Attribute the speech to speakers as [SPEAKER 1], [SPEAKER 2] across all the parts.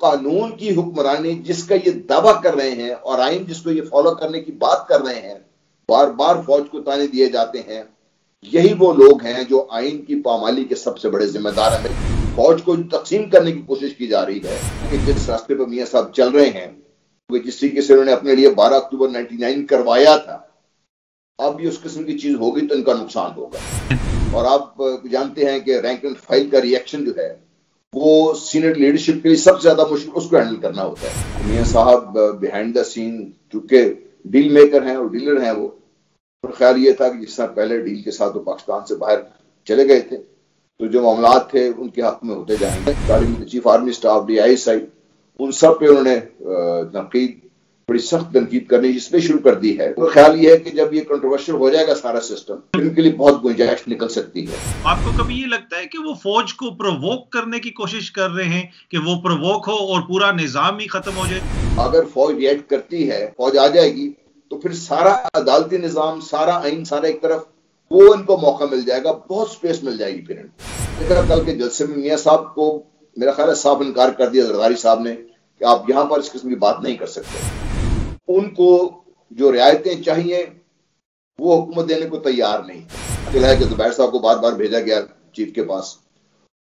[SPEAKER 1] قانون کی حکمرانی جس کا یہ دعویٰ کر رہے ہیں اور آئین جس کو یہ فالو کرنے کی بات کر رہے ہیں، بار بار فوج کو تانے دیے جاتے ہیں، یہی وہ لوگ ہیں جو آئین کی پامالی کے سب سے بڑے ذمہ دار ہیں۔ فوج کو تقسیم کرنے کی کوشش کی جا رہی ہے کہ جس راستے پر میاں صاحب چل رہے ہیں، جس طریقے سے انہوں نے اپنے لیے 12 اکتوبر 99 کروایا تھا، اب یہ اس قسم کی چیز ہوگی تو ان کا نقصان ہوگا۔ اور آپ جانتے ہیں کہ رینک اینڈ فائل کا ری ایکشن جو ہے وہ سینئر لیڈرشپ کے لیے سب سے زیادہ مشکل اس کو ہینڈل کرنا ہوتا ہے۔ میاں صاحب بیہائنڈ دا سین چونکہ ڈیل میکر ہیں اور ڈیلر ہیں، وہ خیال یہ تھا کہ جس طرح پہلے ڈیل کے ساتھ وہ پاکستان سے باہر چلے گئے تھے تو جو معاملات تھے ان کے حق میں ہوتے جائیں گے۔ چیف آرمی اسٹاف DI ان سب پہ انہوں نے تنقید، بڑی سخت تنقید کرنی اس پہ شروع کر دی ہے۔ تو خیال یہ ہے کہ جب یہ کنٹروورشل ہو جائے گا سارا سسٹم، ان کے لیے بہت گنجائش نکل سکتی ہے۔
[SPEAKER 2] آپ کو کبھی یہ لگتا ہے کہ وہ فوج کو پرووک کرنے کی کوشش کر رہے ہیں کہ وہ پرووک ہو اور پورا نظام ہی ختم ہو جائے؟
[SPEAKER 1] اگر فوج ریئیکٹ کرتی ہے، فوج آ جائے گی تو پھر سارا عدالتی نظام، سارا آئین، سارا ایک طرف، وہ ان کو موقع مل جائے گا، بہت سپیس مل جائے گی پھر ان کو۔ کل کے جلسے میں میاں صاحب کو میرا خیال ہے صاحب انکار کر دیا زرداری صاحب نے کہ آپ یہاں پر اس قسم کی بات نہیں کر سکتے۔ ان کو جو رعایتیں چاہیے وہ حکومت دینے کو تیار نہیں ہے کہ زبیر صاحب کو بار بار بھیجا گیا چیف کے پاس،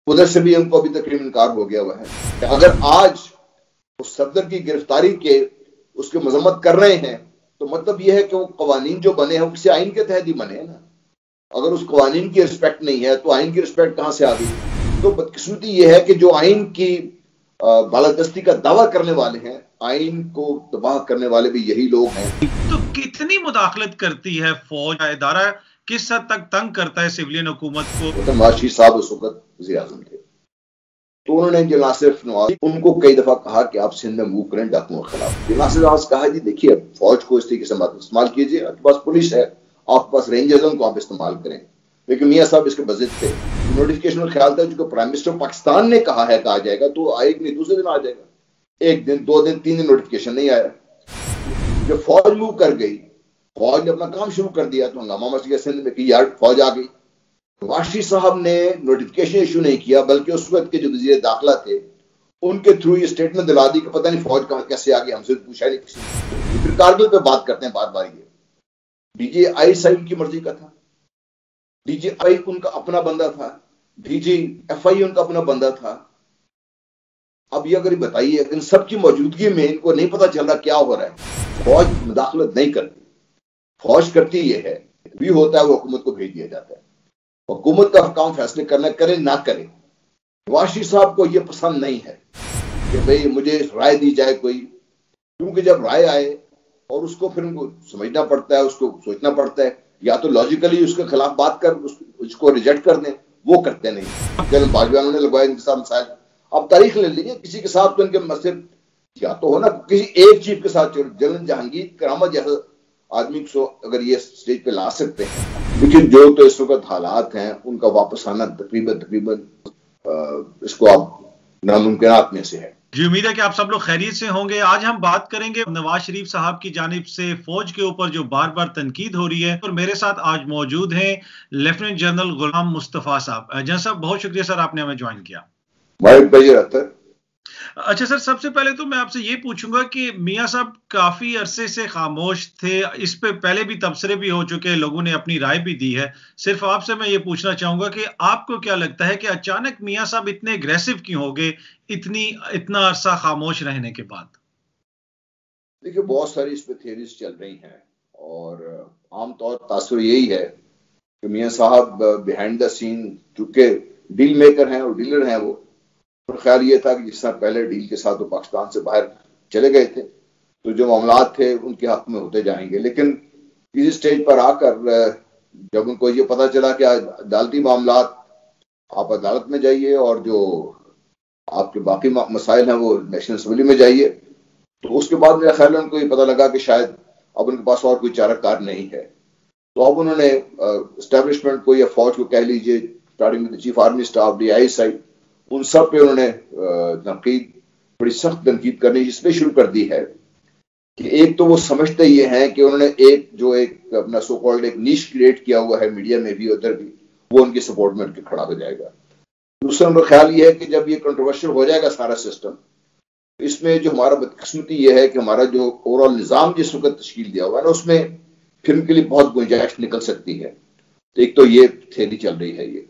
[SPEAKER 1] ادھر سے بھی ان کو ابھی تقریباً انکار ہو گیا ہوا ہے کہ اگر آج اس صدر کی گرفتاری کے اس کی مذمت کر رہے ہیں تو مطلب یہ ہے کہ وہ قوانین جو بنے ہیں وہ کسی آئین کے تحت ہی بنے ہیں نا۔ اگر اس قوانین کی رسپیکٹ نہیں ہے تو آئین کی رسپیکٹ کہاں سے آ گئی؟ تو بدقسمتی یہ ہے کہ جو آئین کی بالادستی کا دعویٰ کرنے والے ہیں، آئین کو تباہ کرنے والے بھی یہی لوگ ہیں۔
[SPEAKER 2] تو کتنی مداخلت کرتی ہے فوج کا ادارہ، کس حد تک تنگ کرتا ہے سویلین حکومت کو؟
[SPEAKER 1] نواز شریف صاحب اس وقت وزیر اعظم تھے تو انہوں نے جناب صرف نواز ان کو کئی دفعہ کہا کہ آپ سندھ میں موو کریں ڈاکوؤں کے خلاف۔ جناب صاحب کہا جی دیکھیے فوج کو اس طریقے سے استعمال کیجیے، آپ کے پاس پولیس ہے، آپ کے پاس رینجرز ان کو آپ استعمال کریں، لیکن میاں صاحب اس کے بضد تھے۔ نوٹیفکیشن میں خیال تھا چونکہ پرائم منسٹر پاکستان نے کہا ہے کہ آ جائے گا تو آئے گا نہیں، دوسرے دن آ جائے گا، ایک دن، 2 دن، 3 دن نوٹیفکیشن نہیں آیا۔ جب فوج موو کر گئی، فوج نے اپنا کام شروع کر دیا تو ہنگامہ مچ گیا سندھ میں کہ یار فوج آ گئی۔ واشی صاحب نے نوٹیفکیشن ایشو نہیں کیا بلکہ اس وقت کے جو وزیر داخلہ تھے ان کے تھرو یہ سٹیٹمنٹ دلا دی کہ پتہ نہیں فوج کہاں کیسے آ گئی، ہم سے پوچھا نہیں کسی نے۔ پھر کارگل پہ بات کرتے ہیں بار بار، یہ DGI ان کی مرضی کا تھا، DGI ان کا اپنا بندہ تھا، DGFI ان کا اپنا بندہ تھا۔ اب یہ اگر بتائیے ان سب کی موجودگی میں ان کو نہیں پتا چل رہا کیا ہو رہا ہے۔ فوج مداخلت نہیں کرتی، فوج کرتی یہ ہے بھی ہوتا ہے وہ حکومت کو بھیج دیا جاتا ہے، حکومت کا کام فیصلے کرنا، کرے نہ کرے۔ واشی صاحب کو یہ پسند نہیں ہے کہ بھئی مجھے رائے دی جائے کوئی، کیونکہ جب رائے آئے اور اس کو پھر ان کو سمجھنا پڑتا ہے، اس کو سوچنا پڑتا ہے، یا تو لاجیکلی اس کے خلاف بات کر اس کو ریجیکٹ کر دیں، وہ کرتے نہیں۔ جنرل باجوہ نے لگوایا ان کے ساتھ مسائل، اب تاریخ لے لیجیے کسی کے ساتھ تو ان کے مسئلے یا تو ہونا کسی ایک چیف کے ساتھ، جنرل جہانگیر کرامت جیسا آدمی کو اگر یہ سٹیج پہ لا سکتے ہیں، لیکن جو تو اس وقت حالات ہیں ان کا واپس آنا تقریباً اس کو آپ ناممکنات میں سے ہے۔
[SPEAKER 2] جی امید ہے کہ آپ سب لوگ خیریت سے ہوں گے۔ آج ہم بات کریں گے نواز شریف صاحب کی جانب سے فوج کے اوپر جو بار بار تنقید ہو رہی ہے، اور میرے ساتھ آج موجود ہیں لیفٹیننٹ جنرل غلام مصطفیٰ صاحب۔ جنرل صاحب بہت شکریہ سر، آپ نے ہمیں جوائن کیا۔ اچھا سر، سب سے پہلے تو میں آپ سے یہ پوچھوں گا کہ میاں صاحب کافی عرصے سے خاموش تھے، اس پہ پہلے بھی تبصرے بھی ہو چکے، لوگوں نے اپنی رائے بھی دی ہے۔ صرف آپ سے میں یہ پوچھنا چاہوں گا کہ آپ کو کیا لگتا ہے کہ اچانک میاں صاحب اتنے اگریسو کیوں ہو گئے اتنا عرصہ خاموش رہنے کے بعد؟
[SPEAKER 1] دیکھیے بہت ساری اس پہ تھیوریز چل رہی ہیں اور عام طور تاثر یہی ہے کہ میاں صاحب بیہائنڈ دا سین چونکہ ڈیل میکر ہیں اور ڈیلر ہیں، وہ خیال یہ تھا کہ جس طرح پہلے ڈیل کے ساتھ وہ پاکستان سے باہر چلے گئے تھے تو جو معاملات تھے ان کے حق میں ہوتے جائیں گے، لیکن اس سٹیج پر آ کر جب ان کو یہ پتا چلا کہ عدالتی معاملات، آپ عدالت میں جائیے اور جو آپ کے باقی مسائل ہیں وہ نیشنل اسمبلی میں جائیے، تو اس کے بعد میرا خیال ہے ان کو یہ پتا لگا کہ شاید اب ان کے پاس اور کوئی چارہ کار نہیں ہے، تو اب انہوں نے اسٹیبلشمنٹ کو یا فوج کو کہہ لیجیے، starting chief army staff DI ان سب پہ انہوں نے تنقید، بڑی سخت تنقید کرنی اس پہ شروع کر دی ہے کہ ایک تو وہ سمجھتے یہ ہیں کہ انہوں نے ایک اپنا سو کالڈ ایک نیش کریٹ کیا ہوا ہے میڈیا میں بھی ادھر بھی، وہ ان کی سپورٹ میں ان کے کھڑا ہو جائے گا۔ دوسرا ان کا خیال یہ ہے کہ جب یہ کنٹروورشل ہو جائے گا سارا سسٹم اس میں جو ہمارا بدقسمتی یہ ہے کہ ہمارا جو اوور آل نظام جس وقت تشکیل دیا ہوا ہے نا، اس میں پھر کے لیے بہت گنجائش نکل سکتی ہے. تو ایک تو یہ تھیری چل رہی ہے. یہ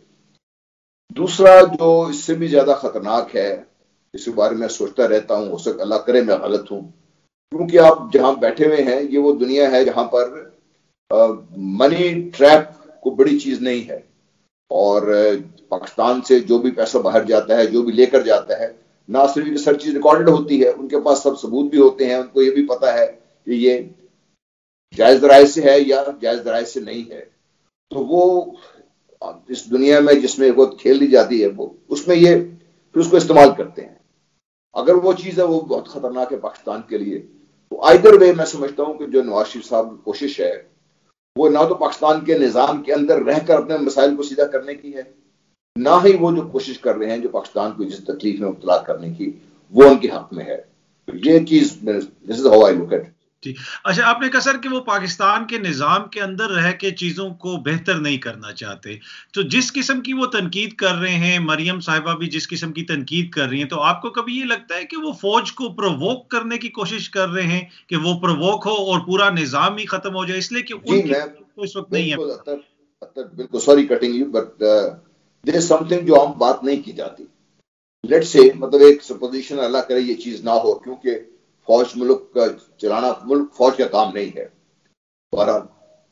[SPEAKER 1] دوسرا جو اس سے بھی زیادہ خطرناک ہے، اس کے بارے میں سوچتا رہتا ہوں، ہو سکتا اللہ کرے میں غلط ہوں، کیونکہ آپ جہاں بیٹھے ہوئے ہیں یہ وہ دنیا ہے جہاں پر منی ٹریپ کو بڑی چیز نہیں ہے، اور پاکستان سے جو بھی پیسہ باہر جاتا ہے، جو بھی لے کر جاتا ہے، نہ صرف ہر چیز ریکارڈڈ ہوتی ہے، ان کے پاس سب ثبوت بھی ہوتے ہیں، ان کو یہ بھی پتا ہے کہ یہ جائز ذرائع سے ہے یا جائز ذرائع سے نہیں ہے. تو وہ اس دنیا میں جس میں وہ کھیل دی جاتی ہے، وہ اس میں یہ پھر اس کو استعمال کرتے ہیں. اگر وہ چیز ہے وہ بہت خطرناک ہے پاکستان کے لیے. تو آئدر وے میں سمجھتا ہوں کہ جو نواز شریف صاحب کی کوشش ہے وہ نہ تو پاکستان کے نظام کے اندر رہ کر اپنے مسائل کو سیدھا کرنے کی ہے، نہ ہی وہ جو کوشش کر رہے ہیں جو پاکستان کو جس تکلیف میں مبتلا کرنے کی وہ ان کے حق میں ہے. تو یہ چیز دس is how I look at.
[SPEAKER 2] جی اچھا، آپ نے کہا سر کہ وہ پاکستان کے نظام کے اندر رہ کے چیزوں کو بہتر نہیں کرنا چاہتے، تو جس قسم کی وہ تنقید کر رہے ہیں، مریم صاحبہ بھی جس قسم کی تنقید کر رہی ہیں، تو آپ کو کبھی یہ لگتا ہے کہ وہ فوج کو پرووک کرنے کی کوشش کر رہے ہیں کہ وہ پرووک ہو اور پورا نظام ہی ختم ہو جائے، اس لیے کہ ان کی تو اس وقت نہیں ہے؟
[SPEAKER 1] بالکل sorry cutting you, but there is some thing جو عام بات نہیں کی جاتی. لیٹ سے مطلب ایک سپوزیشن، اللہ کرے یہ چیز نہ ہو، کیونکہ فوج ملک کا چلانا ملک فوج کا کام نہیں ہے. بہرحال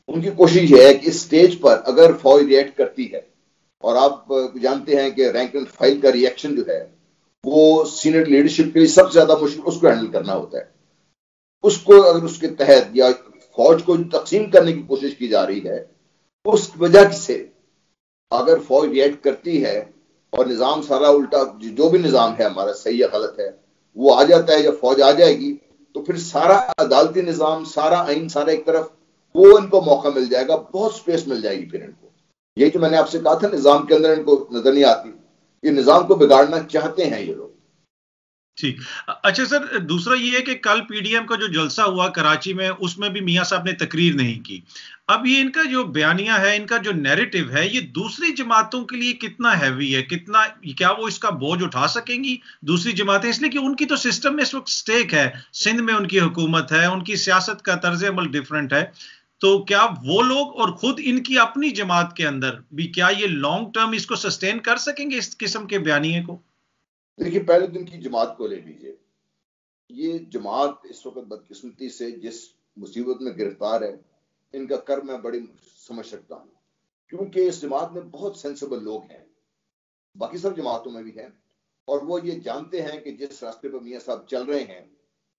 [SPEAKER 1] ان کی کوشش یہ ہے کہ اس سٹیج پر اگر فوج ریئیکٹ کرتی ہے، اور آپ جانتے ہیں کہ رینک اینڈ فائل کا ریئیکشن جو ہے وہ سینئر لیڈرشپ کے لیے سب سے زیادہ مشکل اس کو ہینڈل کرنا ہوتا ہے. اس کو اگر اس کے تحت یا فوج کو تقسیم کرنے کی کوشش کی جا رہی ہے، اس وجہ سے اگر فوج ریئیکٹ کرتی ہے اور نظام سارا الٹا، جو بھی نظام ہے ہمارا صحیح یا غلط ہے وہ آ جاتا ہے، جب فوج آ جائے گی تو پھر سارا عدالتی نظام، سارا آئین، سارا ایک طرف، وہ ان کو موقع مل جائے گا، بہت سپیس مل جائے گی پھر ان کو. یہی تو میں نے آپ سے کہا تھا، نظام کے اندر ان کو نظر نہیں آتی، یہ نظام کو بگاڑنا چاہتے ہیں یہ لوگ.
[SPEAKER 2] ٹھیک. اچھا سر، دوسرا یہ ہے کہ کل پی ڈی ایم کا جو جلسہ ہوا کراچی میں، اس میں بھی میاں صاحب نے تقریر نہیں کی. اب یہ ان کا جو بیانیہ ہے، ان کا جو نیریٹو ہے، یہ دوسری جماعتوں کے لیے کتنا ہیوی ہے، کیا وہ اس کا بوجھ اٹھا سکیں گی دوسری جماعتیں؟ اس لیے کہ ان کی تو سسٹم میں اس وقت سٹیک ہے، سندھ میں ان کی حکومت ہے، ان کی سیاست کا طرز عمل ڈیفرنٹ ہے. تو کیا وہ لوگ اور خود ان کی اپنی جماعت کے اندر بھی کیا یہ لانگ ٹرم اس کو سسٹین کر سکیں گے اس قسم کے بیانیے کو؟
[SPEAKER 1] دیکھیے، پہلے دن کی جماعت کو لے لیجیے. یہ جماعت اس وقت بدقسمتی سے جس مصیبت میں گرفتار ہے، ان کا کر میں بڑی سمجھ سکتا ہوں، کیونکہ اس جماعت میں بہت سینسیبل لوگ ہیں، باقی سب جماعتوں میں بھی ہیں، اور وہ یہ جانتے ہیں کہ جس راستے پر میاں صاحب چل رہے ہیں،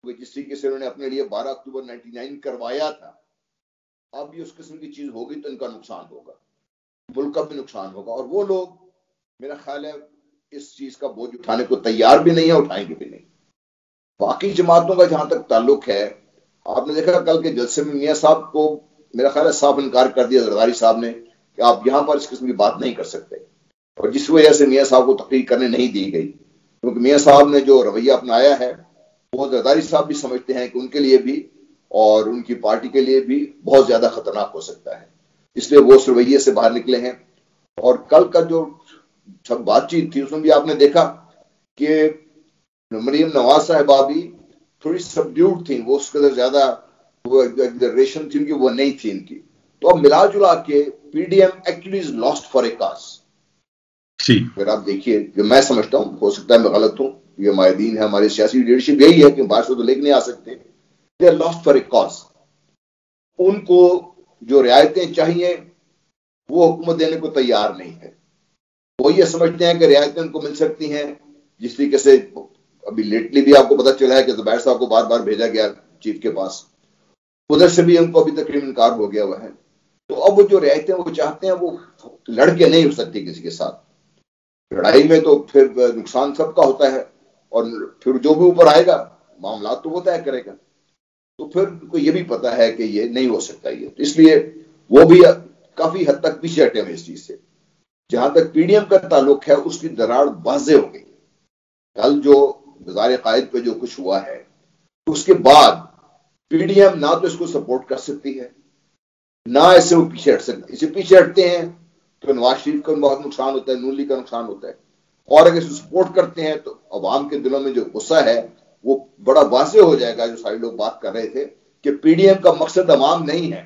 [SPEAKER 1] وہ جس طریقے سے انہوں نے اپنے لیے 12 اکتوبر 99 کروایا تھا، اب بھی اس قسم کی چیز ہوگی تو ان کا نقصان ہوگا، ملک کا بھی نقصان ہوگا. اور وہ لوگ میرا خیال ہے اس چیز کا بوجھ اٹھانے کو تیار بھی نہیں ہے، اٹھائیں گے بھی نہیں. باقی جماعتوں کا جہاں تک تعلق ہے، آپ نے دیکھا کل کے جلسے میں میاں صاحب کو میرا خیال ہے صاف انکار کر دیا زرداری صاحب نے کہ آپ یہاں پر اس قسم کی بات نہیں کر سکتے، اور جس وجہ سے میاں صاحب کو تقریر کرنے نہیں دی گئی، کیونکہ میاں صاحب نے جو رویہ اپنایا ہے وہ زرداری صاحب بھی سمجھتے ہیں کہ ان کے لیے بھی اور ان کی پارٹی کے لیے بھی بہت زیادہ خطرناک ہو سکتا ہے، اس لیے وہ اس رویے سے باہر نکلے ہیں. اور کل کا جو سب بات چیت تھی اس میں بھی آپ نے دیکھا کہ مریم نواز صاحبہ بھی تھوڑی سبڈیوڈ تھیں، وہ اس قدر زیادہ وہ ریشن تھی ان کی وہ نہیں تھی ان کی. تو اب ملا جلا کے P D am actually is last for a cause. پھر آپ دیکھیے کہ میں سمجھتا ہوں، ہو سکتا ہے میں غلط ہوں، یہ ہمارے دین ہے، ہماری سیاسی لیڈرشپ یہی ہے کہ باہر سے تو لے کے نہیں آ سکتے، they are lost for a cause. ان کو جو رعایتیں چاہیے وہ حکومت دینے کو تیار نہیں ہے. وہ یہ سمجھتے ہیں کہ رعایتیں ان کو مل سکتی ہیں جس طریقے سے ابھی لیٹلی بھی آپ کو پتا چلا ہے کہ زبیر صاحب کو بار بار بھیجا گیا چیف کے پاس، ادھر سے بھی ان کو ابھی تقریباً انکار ہو گیا ہوا ہے. تو اب وہ جو رعایتیں وہ چاہتے ہیں وہ لڑ کے نہیں ہو سکتی کسی کے ساتھ. لڑائی میں تو پھر نقصان سب کا ہوتا ہے، اور پھر جو بھی اوپر آئے گا معاملات تو وہ طے کرے گا. تو پھر ان کو یہ بھی پتا ہے کہ یہ نہیں ہو سکتا یہ، اس لیے وہ بھی کافی حد تک پیچھے ہٹے ہوئے اس چیز سے. جہاں تک پی ڈی ایم کا تعلق ہے اس کی دراڑ واضح ہو گئی. کل جو گزار قائد پہ جو کچھ ہوا ہے اس کے بعد پی ڈی ایم نہ تو اس کو سپورٹ کر سکتی ہے، نہ اسے وہ پیچھے ہٹ سکتے. اسے پیچھے ہٹتے ہیں تو نواز شریف کا بہت نقصان ہوتا ہے، نون لیگ کا نقصان ہوتا ہے، اور اگر اسے سپورٹ کرتے ہیں تو عوام کے دلوں میں جو غصہ ہے وہ بڑا واضح ہو جائے گا، جو سارے لوگ بات کر رہے تھے کہ پی ڈی ایم کا مقصد عوام نہیں ہے،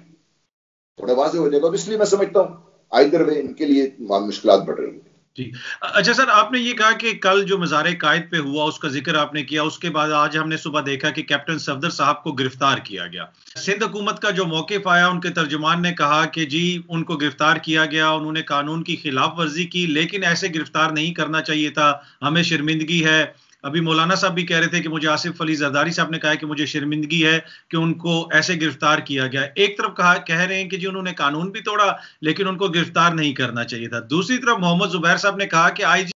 [SPEAKER 1] تھوڑا واضح ہو جائے گا. تو اس لیے میں سمجھتا ہوں آئدر وے ان کے لیے مشکلات بڑھ رہی ہیں.
[SPEAKER 2] جی اچھا سر، آپ نے یہ کہا کہ کل جو مزار قائد پہ ہوا اس کا ذکر آپ نے کیا، اس کے بعد آج ہم نے صبح دیکھا کہ کیپٹن صفدر صاحب کو گرفتار کیا گیا. سندھ حکومت کا جو موقف آیا، ان کے ترجمان نے کہا کہ جی ان کو گرفتار کیا گیا، انہوں نے قانون کی خلاف ورزی کی، لیکن ایسے گرفتار نہیں کرنا چاہیے تھا، ہمیں شرمندگی ہے. ابھی مولانا صاحب بھی کہہ رہے تھے کہ مجھے آصف علی زرداری صاحب نے کہا کہ مجھے شرمندگی ہے کہ ان کو ایسے گرفتار کیا گیا. ایک طرف کہہ رہے ہیں کہ جی انہوں نے قانون بھی توڑا لیکن ان کو گرفتار نہیں کرنا چاہیے تھا. دوسری طرف محمد زبیر صاحب نے کہا کہ آئی جی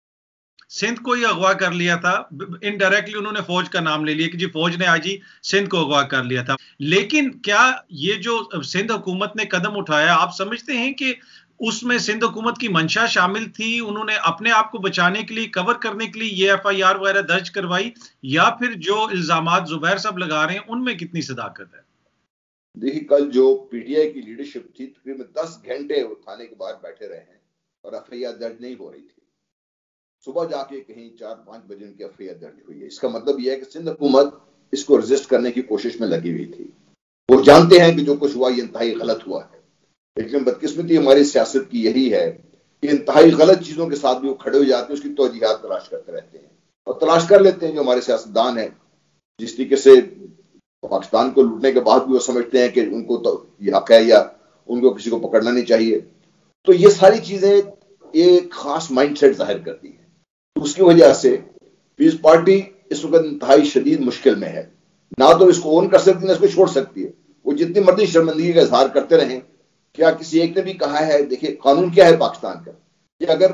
[SPEAKER 2] سندھ کو ہی اغوا کر لیا تھا. انڈائریکٹلی انہوں نے فوج کا نام لے لیا کہ جی فوج نے آئی جی سندھ کو اغوا کر لیا تھا. لیکن کیا یہ جو سندھ حکومت نے قدم اٹھایا، آپ سمجھتے ہیں کہ اس میں سندھ حکومت کی منشا شامل تھی، انہوں نے اپنے آپ کو بچانے کے لیے، کور کرنے کے لیے یہ ایف آئی آر وغیرہ درج کروائی، یا پھر جو الزامات زبیر صاحب لگا رہے ہیں ان میں کتنی صداقت ہے؟
[SPEAKER 1] دیکھیے کل جو پی ٹی آئی کی لیڈرشپ تھی تقریباً 10 گھنٹے وہ تھانے کے باہر بیٹھے رہے ہیں اور ایف آئی آر درج نہیں ہو رہی تھی. صبح جا کے کہیں 4-5 بجے ان کی ایف آئی آر درج ہوئی ہے. اس کا مطلب یہ ہے کہ سندھ حکومت اس کو رجسٹ کرنے کی کوشش میں لگی ہوئی تھی. وہ جانتے ہیں کہ جو کچھ ہوا یہ انتہائی غلط ہوا ہے، لیکن بدقسمتی ہماری سیاست کی یہی ہے کہ انتہائی غلط چیزوں کے ساتھ بھی وہ کھڑے ہو جاتے ہیں، اس کی توجیحات تلاش کرتے رہتے ہیں اور تلاش کر لیتے ہیں. جو ہمارے سیاستدان ہیں جس طریقے سے پاکستان کو لوٹنے کے بعد بھی وہ سمجھتے ہیں کہ ان کو تو یہ حق ہے یا ان کو کسی کو پکڑنا نہیں چاہیے، تو یہ ساری چیزیں ایک خاص مائنڈ سیٹ ظاہر کرتی ہیں. اس کی وجہ سے پیپلز پارٹی اس وقت انتہائی شدید مشکل میں ہے. نہ تو اس کو اون کر سکتی، نہ اس کو چھوڑ سکتی ہے. وہ جتنی مرضی شرمندگی کا اظہار کرتے رہیں. کیا کسی ایک نے بھی کہا ہے، دیکھیں قانون کیا ہے پاکستان کا، کہ اگر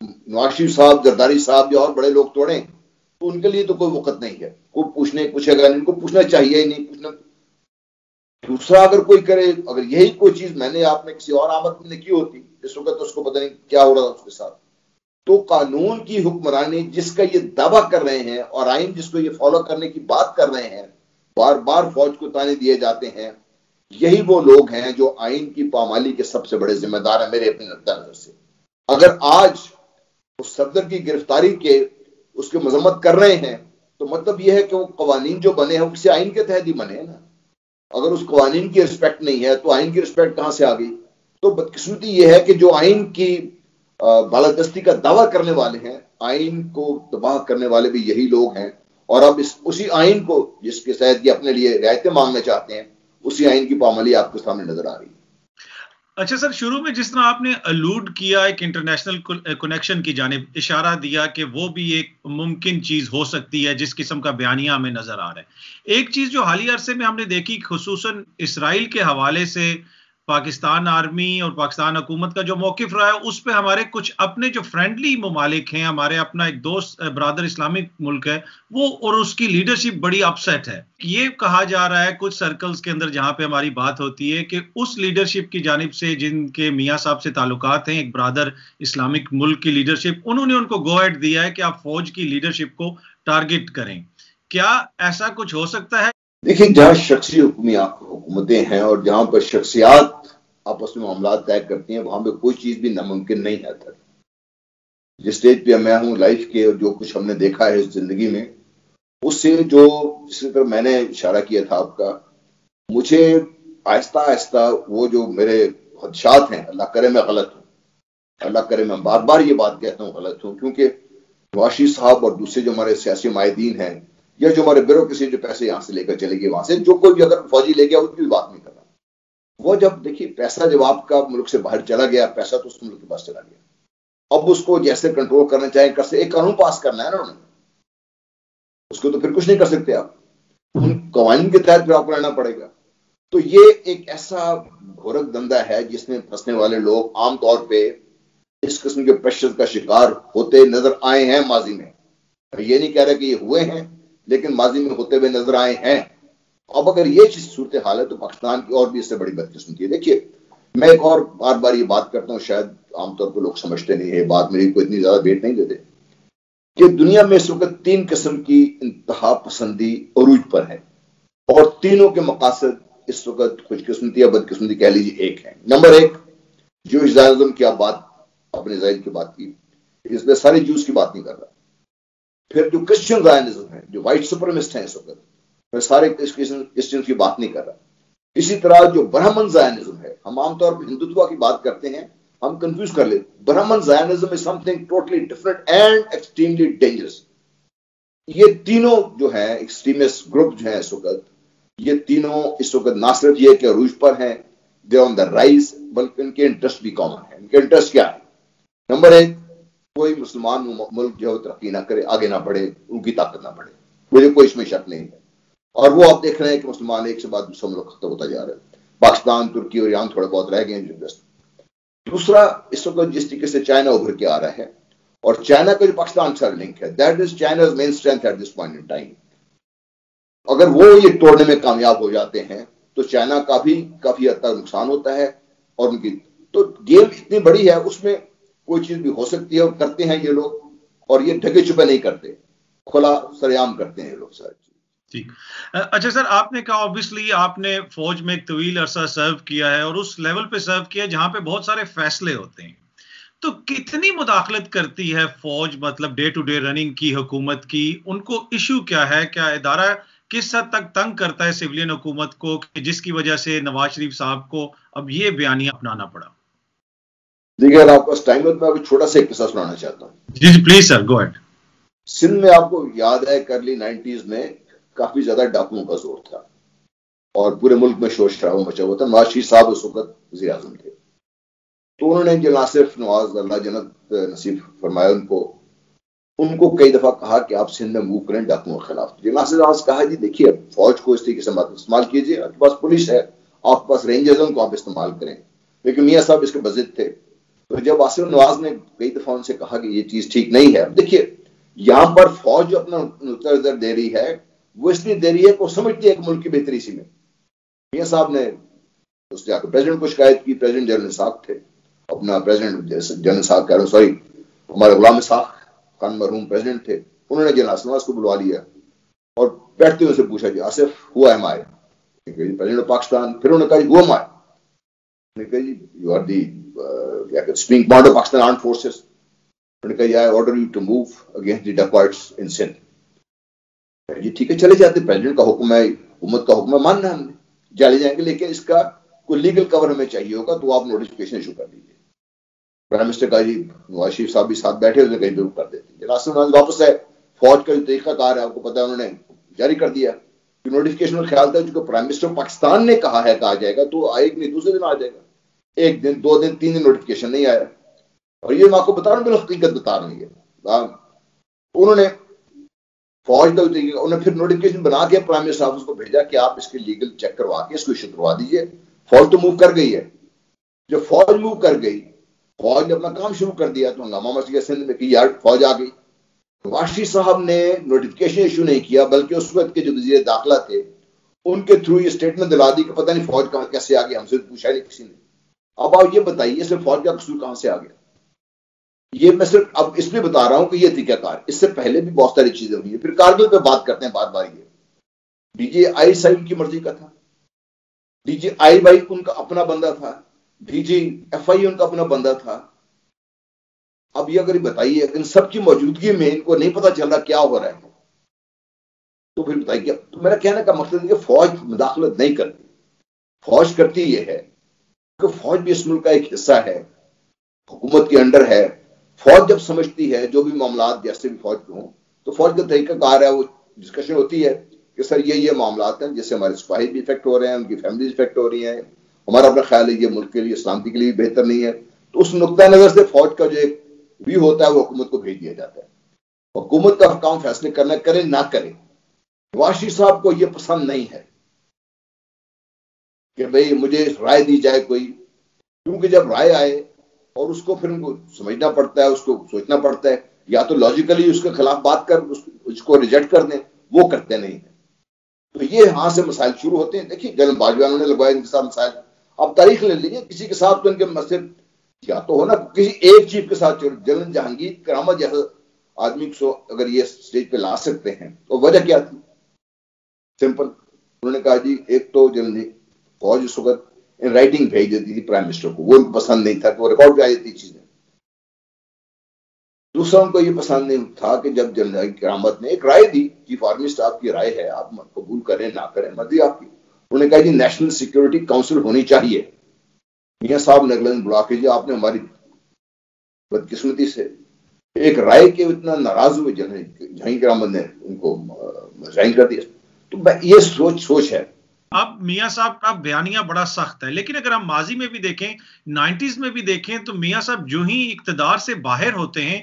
[SPEAKER 1] نواز شریف صاحب، زرداری صاحب یا اور بڑے لوگ توڑیں تو ان کے لیے تو کوئی وقت نہیں ہے، کوئی پوچھے گا، ان کو پوچھنا چاہیے ہی نہیں پوچھنا. دوسرا اگر کوئی کرے، اگر یہی کوئی چیز میں نے آپ نے کسی اور آمد نے کی ہوتی اس وقت تو اس کو پتہ نہیں کیا ہو رہا تھا اس کے ساتھ. تو قانون کی حکمرانی جس کا یہ دعویٰ کر رہے ہیں اور آئین جس کو یہ فالو کرنے کی بات کر رہے ہیں، بار بار فوج کو تانے دیے جاتے ہیں، یہی وہ لوگ ہیں جو آئین کی پامالی کے سب سے بڑے ذمہ دار ہیں میرے اپنی نظر سے. اگر آج اس صفدر کی گرفتاری کے اس کی مذمت کر رہے ہیں تو مطلب یہ ہے کہ وہ قوانین جو بنے ہیں کسی آئین کے تحت ہی بنے ہیں نا. اگر اس قوانین کی رسپیکٹ نہیں ہے تو آئین کی رسپیکٹ کہاں سے آ گئی؟ تو بدقسمتی یہ ہے کہ جو آئین کی بالادستی کا دعویٰ کرنے والے ہیں، آئین کو تباہ کرنے والے بھی یہی لوگ ہیں. اور اب اسی آئین کو جس کے تحت یہ اپنے لیے رعایتیں مانگنا چاہتے ہیں، اسی آئین کی پامالی آپ کے سامنے نظر آ رہی ہے.
[SPEAKER 2] اچھا سر، شروع میں جس طرح آپ نے الوڈ کیا ایک انٹرنیشنل کنیکشن کی جانب اشارہ دیا کہ وہ بھی ایک ممکن چیز ہو سکتی ہے جس قسم کا بیانیہ ہمیں نظر آ رہا ہے. ایک چیز جو حالیہ عرصے میں ہم نے دیکھی خصوصاً اسرائیل کے حوالے سے پاکستان آرمی اور پاکستان حکومت کا جو موقف رہا ہے، اس پہ ہمارے کچھ اپنے جو فرینڈلی ممالک ہیں، ہمارے اپنا ایک دوست برادر اسلامک ملک ہے وہ اور اس کی لیڈرشپ بڑی اپسیٹ ہے. یہ کہا جا رہا ہے کچھ سرکلز کے اندر جہاں پہ ہماری بات ہوتی ہے کہ اس لیڈرشپ کی جانب سے جن کے میاں صاحب سے تعلقات ہیں، ایک برادر اسلامک ملک کی لیڈرشپ، انہوں نے ان کو گو ایڈ دیا ہے کہ آپ فوج کی لیڈرشپ کو ٹارگٹ کریں. کیا ایسا کچھ ہو سکتا ہے؟
[SPEAKER 1] دیکھیں جہاں شخصی حکومتیں ہیں اور جہاں پر شخصیات آپس میں معاملات طے کرتی ہیں، وہاں پہ کوئی چیز بھی ناممکن نہیں ہے. جس سٹیج پہ میں ہوں لائف کے اور جو کچھ ہم نے دیکھا ہے اس زندگی میں، اس سے جو جس طرح میں نے اشارہ کیا تھا آپ کا، مجھے آہستہ آہستہ وہ جو میرے خدشات ہیں، اللہ کرے میں غلط ہوں، اللہ کرے میں بار بار یہ بات کہتا ہوں غلط ہوں، کیونکہ نواشی صاحب اور دوسرے جو ہمارے سیاسی مائدین ہیں یا جو ہمارے بیوروکریسی جو پیسے یہاں سے لے کر چلے گئے وہاں سے، جو کوئی بھی اگر فوجی لے گیا اس کی بھی بات نہیں کر رہا. وہ جب دیکھیے پیسہ جب آپ کا ملک سے باہر چلا گیا، پیسہ تو اس ملک کے پاس چلا گیا، اب اس کو جیسے کنٹرول کرنا چاہیں کر سے ایک قانون پاس کرنا ہے نا انہوں نے، اس کو تو پھر کچھ نہیں کر سکتے آپ، ان قوانین کے تحت پھر آپ کو رہنا پڑے گا. تو یہ ایک ایسا گھورک دھندا ہے جس میں پھنسنے والے لوگ عام طور پہ اس قسم کے پریشر کا شکار ہوتے نظر آئے ہیں ماضی میں. یہ نہیں کہہ رہا کہ یہ ہوئے ہیں، لیکن ماضی میں ہوتے ہوئے نظر آئے ہیں. اب اگر یہ چیز صورتحال ہے تو پاکستان کی اور بھی اس سے بڑی بدقسمتی ہے. دیکھیے میں ایک اور بار بار یہ بات کرتا ہوں، شاید عام طور پہ لوگ سمجھتے نہیں ہے، بات میری کو اتنی زیادہ ویٹ نہیں دیتے، کہ دنیا میں اس وقت 3 قسم کی انتہا پسندی عروج پر ہے اور تینوں کے مقاصد اس وقت خوش قسمتی یا بدقسمتی کہہ لیجیے ایک ہے. نمبر 1 جو زائزم کی آپ بات اپنے زائد کی بات کی، اس میں سارے جوز کی بات نہیں کر رہا. پھر جو کرسچن زائنزم ہے، جو وائٹ سپرمسٹ ہیں اس وقت، میں سارے کرسچن کی بات نہیں کر رہا، اسی طرح جو برہمن زائنزم ہے، ہم عام طور پر ہندوتوا کی بات کرتے ہیں، ہم کنفیوز کر لیتے، برہمن Zionism is some thing totally different and extremely dangerous. یہ تینوں جو ہیں ایکسٹریمسٹ گروپ جو ہیں اس وقت، یہ تینوں اس وقت نہ صرف یہ کہ عروج پر ہیں، دے آن دا رائز، بلکہ ان کے انٹرسٹ بھی کامن ہے. ان کے انٹرسٹ کیا ہے؟ نمبر ایک، کوئی مسلمان ملک جو ترقی نہ کرے، آگے نہ بڑھے، ان کی طاقت نہ بڑھے، مجھے کوئی اس میں شک نہیں ہے. اور وہ آپ دیکھ رہے ہیں کہ مسلمان ایک سے بعد دوسرا ملک ختم ہوتا جا رہا ہے. پاکستان، ترکی اور ایران تھوڑے بہت رہ گئے ہیں جو. دوسرا، اس وقت جس طریقے سے چائنا ابھر کے آ رہا ہے، اور چائنا کا جو پاکستان سے لنک ہے، that is China's main strength at this point in time. اگر وہ یہ توڑنے میں کامیاب ہو جاتے ہیں تو چائنا کا بھی کافی حد تک نقصان ہوتا ہے. اور ان کی تو گیم اتنی بڑی ہے، اس میں کوئی چیز بھی ہو سکتی ہے، اور کرتے ہیں یہ لوگ، اور یہ ڈھکے چھپے نہیں کرتے، کھلا سریام کرتے ہیں یہ لوگ سارے.
[SPEAKER 2] ٹھیک. اچھا سر، آپ نے کہا اوبیسلی آپ نے فوج میں ایک طویل عرصہ سرو کیا ہے، اور اس لیول پہ سرو کیا ہے جہاں پہ بہت سارے فیصلے ہوتے ہیں. تو کتنی مداخلت کرتی ہے فوج، مطلب ڈے ٹو ڈے رننگ کی حکومت کی؟ ان کو ایشو کیا ہے؟ کیا ادارہ کس حد تک تنگ کرتا ہے سویلین حکومت کو، کہ جس کی وجہ سے نواز شریف صاحب کو اب یہ بیانیہ اپنانا پڑا؟
[SPEAKER 1] دیکھیے، اگر آپ کا ٹائم ہے تو میں ابھی چھوٹا سا ایک قصہ سنانا چاہتا ہوں.
[SPEAKER 2] جی جی پلیز سر، گو ایہڈ.
[SPEAKER 1] سندھ میں آپ کو یاد ہے کرلی 90s میں کافی زیادہ ڈاکوؤں کا زور تھا، اور پورے ملک میں شور شرابہ مچا ہوا تھا. نواز شریف صاحب اس وقت وزیر اعظم تھے، تو انہوں نے جو نہ صرف نواز، اللہ جنت نصیب فرمایا ان کو کئی دفعہ کہا کہ آپ سندھ میں موو کریں ڈاکوؤں کے خلاف. جو ناصر نواز کہا جی دیکھیے، فوج کو اس طریقے سے مت استعمال کیجیے، آپ کے پاس پولیس ہے، آپ کے پاس رینجرز ہیں، ان کو آپ استعمال کریں. لیکن میاں صاحب اس کے بضد تھے. تو جب آصف نواز نے کئی دفعہ ان سے کہا کہ یہ چیز ٹھیک نہیں ہے. دیکھیے، یہاں پر فوج جو اپنا نظر دے رہی ہے، وہ اس لیے دے رہی ہے کہ وہ سمجھتی ہے کہ ملک کی بہتری اسی میں. میاں صاحب نے اس جا کے پریزیڈنٹ کو شکایت کی. پریزیڈنٹ جنرل اسحاق تھے، اپنا پریزیڈنٹ جنرل اسحاق کہہ رہا ہوں، سوری، ہمارے غلام اسحاق خان مرحوم پریزیڈنٹ تھے. انہوں نے جنرل آصف نواز کو بلوا لیا اور بیٹھتے ہوئے سے پوچھا جی Asif, who am I? President of Pakistan. پھر انہوں نے کہا جی ہوا ایم آئی؟ نے کہا جی you are the supreme commander of Pakistan armed forces. انہوں نے کہا جی I order you to move against the dacoits in Sindh. جی ٹھیک ہے، چلے جاتے، پریزیڈنٹ کا حکم ہے، حکومت کا حکم ہے، ماننا ہم نے، چلے جائیں گے، لیکن اس کا کوئی لیگل کور ہمیں چاہیے ہوگا، تو آپ نوٹیفکیشن ایشو کر دیجیے. پرائم منسٹر کا جی نواز شریف صاحب بھی ساتھ بیٹھے ہوئے، کہیں ضرور کر دیتے. ناصر نواز واپس ہے، فوج کا جو طریقہ کار ہے آپ کو پتا ہے، انہوں نے جاری کر دیا کہ نوٹیفکیشن کا خیال تھا چونکہ پرائم منسٹر پاکستان نے کہا ہے کہ آ جائے گا تو آئے گا نہیں، دوسرے دن آ جائے گا. ایک دن، 2 دن، 3 دن نوٹیفکیشن نہیں آیا. اور یہ میں آپ کو بتا رہا ہوں، بالحقیقت بتا رہا ہوں. یہ انہوں نے فوج کا انہوں نے پھر نوٹیفکیشن بنا کے پرائم منسٹر آفس کو بھیجا کہ آپ اس کے لیگل چیک کروا کے اس کو ایشو کروا دیجیے. فوج تو موو کر گئی ہے. جب فوج موو کر گئی، فوج نے اپنا کام شروع کر دیا، تو ہنگامہ مچ گیا سندھ میں کہ یار فوج آ گئی. نواز صاحب نے نوٹیفکیشن ایشو نہیں کیا، بلکہ اس وقت کے جو وزیر داخلہ تھے ان کے تھرو یہ اسٹیٹمنٹ دلا دی کہ پتہ نہیں فوج کہاں کیسے آ گئی، ہم سے پوچھا نہیں کسی نے. اب آپ یہ بتائیے اس میں فوج کا قصور کہاں سے آ گیا؟ یہ میں صرف اب اس لیے بتا رہا ہوں کہ یہ طریقہ کار، اس سے پہلے بھی بہت ساری چیزیں ہوئی ہیں. پھر کارگل پہ بات کرتے ہیں بار بار. یہ ڈی جی آئی صاحب کی مرضی کا تھا، ڈی جی آئی بائی ان کا اپنا بندہ تھا، ڈی جی ایف آئی ان کا اپنا بندہ تھا. اب یہ اگر بتائیے ان سب کی موجودگی میں ان کو نہیں پتا چل رہا کیا ہو رہا ہے، تو پھر بتائیے. تو میرا کہنے کا مقصد ہے کہ فوج مداخلت نہیں کرتی. فوج کرتی یہ ہے کہ فوج بھی اس ملک کا ایک حصہ ہے، حکومت کے انڈر ہے. فوج جب سمجھتی ہے جو بھی معاملات جیسے بھی فوج کے ہوں، تو فوج کا طریقہ کار ہے، وہ ڈسکشن ہوتی ہے کہ سر یہ معاملات ہیں جس سے ہمارے سپاہی بھی افیکٹ ہو رہے ہیں، ان کی فیملیز افیکٹ ہو رہی ہیں، ہمارا اپنا خیال ہے یہ ملک کے لیے، سلامتی کے لیے بھی بہتر نہیں ہے. تو اس نقطۂ نظر سے فوج کا جو ایک ویو ہوتا ہے وہ حکومت کو بھیج دیا جاتا ہے. حکومت کا کام فیصلے کرنا، کرے نہ کرے. نواز شریف صاحب کو یہ پسند نہیں ہے کہ بھئی مجھے رائے دی جائے کوئی، کیونکہ جب رائے آئے اور اس کو پھر ان کو سمجھنا پڑتا ہے، اس کو سوچنا پڑتا ہے، یا تو لاجیکلی اس کے خلاف بات کر اس کو ریجیکٹ کر دیں، وہ کرتے نہیں ہیں. تو یہ یہاں سے مسائل شروع ہوتے ہیں. دیکھیے جنرل باجوہ نے لگوائے ان کے ساتھ مسائل. آپ تاریخ لے لیجیے، کسی کے ساتھ تو ان کے مسئلے یا تو ہونا کسی ایک چیف کے ساتھ. جنرل جہانگیر کرامت جیسا آدمی کو اگر یہ سٹیج پہ لا سکتے ہیں تو وجہ کیا تھی؟ سمپل، انہوں نے کہا جی ایک تو جنرل فوج اس وقت ان رائٹنگ بھیج دیتی تھی پرائم منسٹر کو، وہ ان کو پسند نہیں تھا کہ وہ ریکارڈ پہ آ جاتی چیزیں. دوسرا ان کو یہ پسند نہیں تھا کہ جب جنرل کرامت نے ایک رائے دی، چیف آرمی اسٹاف کی رائے ہے، آپ قبول کریں نہ کریں مرضی آپ کی، انہوں نے کہا جی نیشنل سیکورٹی کاؤنسل ہونی چاہیے۔ میاں صاحب نے اگلے دن بلا کے جی آپ نے ہماری بدقسمتی سے ایک رائے کے اتنا ناراض ہوئے، جنرل کرامت نے ان کو ریزائن کر دیا۔ تو یہ سوچ ہے۔
[SPEAKER 2] اب میاں صاحب کا بیانیہ بڑا سخت ہے، لیکن اگر ہم ماضی میں بھی دیکھیں، 90s میں بھی دیکھیں، تو میاں صاحب جو ہی اقتدار سے باہر ہوتے ہیں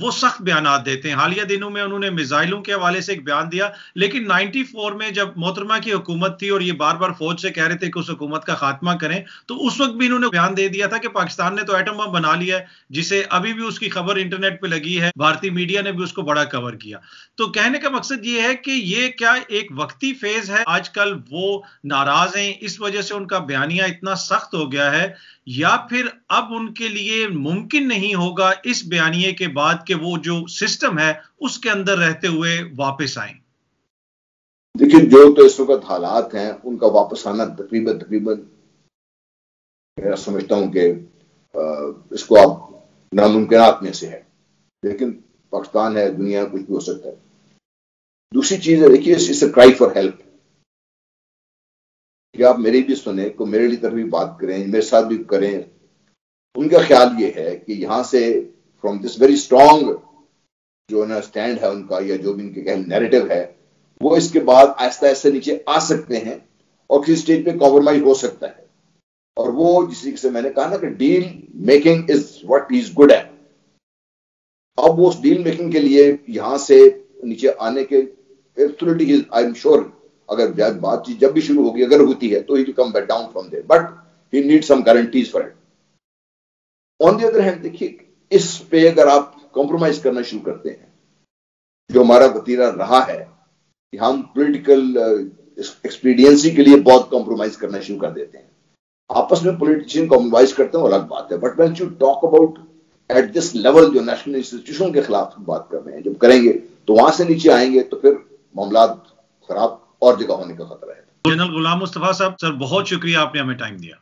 [SPEAKER 2] وہ سخت بیانات دیتے ہیں۔ حالیہ دنوں میں انہوں نے میزائلوں کے حوالے سے ایک بیان دیا، لیکن 94 میں جب محترمہ کی حکومت تھی اور یہ بار بار فوج سے کہہ رہے تھے کہ اس حکومت کا خاتمہ کریں، تو اس وقت بھی انہوں نے بیان دے دیا تھا کہ پاکستان نے تو ایٹم بم بنا لیا ہے، جسے ابھی بھی اس کی خبر انٹرنیٹ پہ لگی ہے، بھارتی میڈیا نے بھی اس کو بڑا کور کیا۔ تو کہنے کا مقصد یہ ہے کہ یہ کیا ایک وقتی فیز ہے، آج کل وہ ناراض ہیں اس وجہ سے ان کا بیانیہ اتنا سخت ہو گیا ہے، یا پھر اب ان کے لیے ممکن نہیں ہوگا اس بیانیے کے بعد کہ وہ جو سسٹم ہے اس کے اندر رہتے ہوئے واپس آئیں؟
[SPEAKER 1] دیکھیں جو تو اس وقت حالات ہیں ان کا واپس آنا تقریباً میں سمجھتا ہوں کہ اس کو آپ ناممکنات میں سے ہے، لیکن پاکستان ہے، دنیا کچھ بھی ہو سکتا ہے۔ دوسری چیز ہے، دیکھیے اس کرائی فار ہیلپ کہ آپ میری بھی سنیں، کو میرے لیے طرف بھی بات کریں، میرے ساتھ بھی کریں۔ ان کا خیال یہ ہے کہ یہاں سے فرام دس ویری اسٹرانگ جو نا اسٹینڈ ہے ان کا، یا جو بھی ان کے نیریٹو ہے، وہ اس کے بعد آہستہ آہستہ نیچے آ سکتے ہیں اور کسی سٹیج پہ کمپرومائز ہو سکتا ہے۔ اور وہ جسی سے میں نے کہا نا کہ deal making is what he is good at, اب وہ اس ڈیل میکنگ کے لیے یہاں سے نیچے آنے کے ایبسولوٹلی آئی ایم شیور اگر بات چیت جب بھی شروع ہوگی اگر ہوتی ہے تو he will come back down from there, but he need some guarantees for it. On the other hand دیکھیے اس پہ اگر آپ کمپرومائز کرنا شروع کرتے ہیں، جو ہمارا وتیرہ رہا ہے کہ ہم پولیٹیکل ایکسپیڈینسی کے لیے بہت کمپرومائز کرنا شروع کر دیتے ہیں، آپس میں پولیٹیشین کمپرومائز کرتے ہیں وہ الگ بات ہے، but when you talk about at this level جو نیشنل انسٹیٹیوشن کے خلاف بات کر رہے ہیں، جب کریں گے تو وہاں سے نیچے آئیں گے تو پھر معاملات خراب اور جگہ ہونے کا خطرہ ہے۔
[SPEAKER 2] جنرل غلام مصطفیٰ صاحب، سر بہت شکریہ، آپ نے ہمیں ٹائم دیا۔